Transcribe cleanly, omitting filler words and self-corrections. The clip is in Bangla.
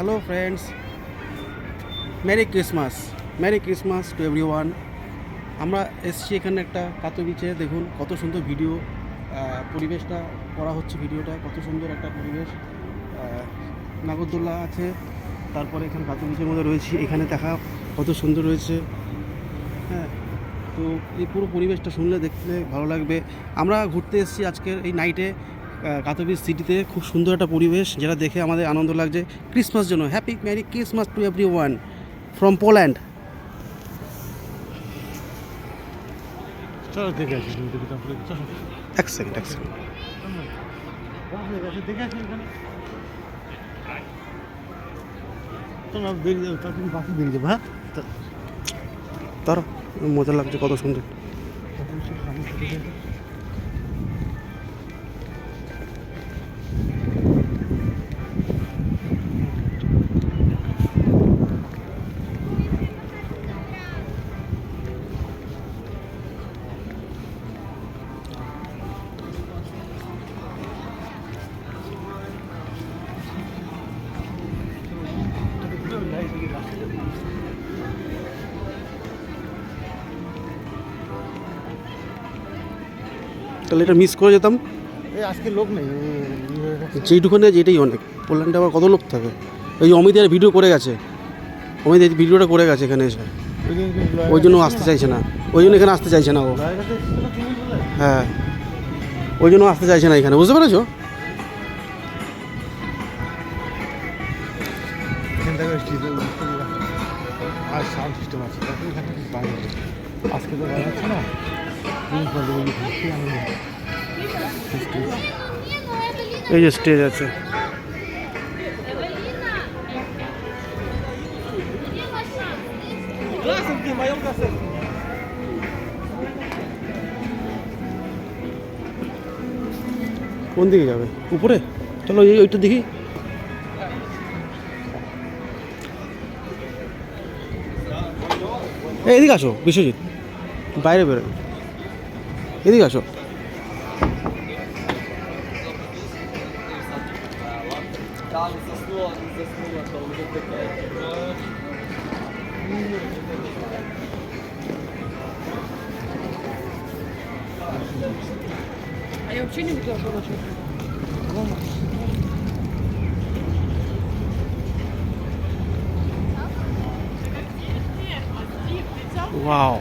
Hello friends, merry Christmas to everyone. আমরা এসছি এখানে একটা কাতোবিচে। দেখুন কত সুন্দর ভিডিও, পরিবেশটা করা হচ্ছে। ভিডিওটা কত সুন্দর একটা পরিবেশ। নাগরদোল্লা আছে, তারপরে এখানে কাতোবিচের মধ্যে রয়েছি। এখানে দেখা কত সুন্দর রয়েছে। হ্যাঁ, তো এই পুরো পরিবেশটা শুনলে দেখতে ভালো লাগবে। আমরা ঘুরতে এসেছি আজকের এই নাইটে কাতোবিচ সিটিতে। খুব সুন্দর একটা পরিবেশ, যেটা দেখে আমাদের আনন্দ লাগছে। ক্রিসমাস জন্য happy merry Christmas to everyone from Poland. চলো দেখে আসি, চলো এক সেকেন্ড দেখে আসি এখানে। তোমরা বেরিয়ে যাবে, তার তুমি বাকি বেরিয়ে যাবে। হ্যাঁ, তার মজা লাগছে, কত সুন্দর। তাহলে এটা মিস করে যেতাম। এই আজকে লোক নেই, যেইটুখানে যেটাই অনেক। পোল্যান্ডে আবার কত লোক থাকে। এই অমিত আর ভিডিও করে গেছে, অমিত এই ভিডিওটা করে গেছে এখানে এসে। ওই জন্য আসতে চাইছে না, ওই জন্য এখানে আসতে চাইছে না ও। হ্যাঁ, ওই জন্য আসতে চাইছে না এখানে, বুঝতে পেরেছো? আর সাউন্ড সিস্টেম আছে, এখানে বাইরে আজকে তো বাইরে আছে না। এই যে স্টেজ আছে। কোন দিকে যাবে? উপরে চলো, ওইটা দেখি। এদিকে আসো বিশ্বজিৎ, বাইরে বেরো, এদিকে আসো। А я вообще не видела, что она ওয়াও।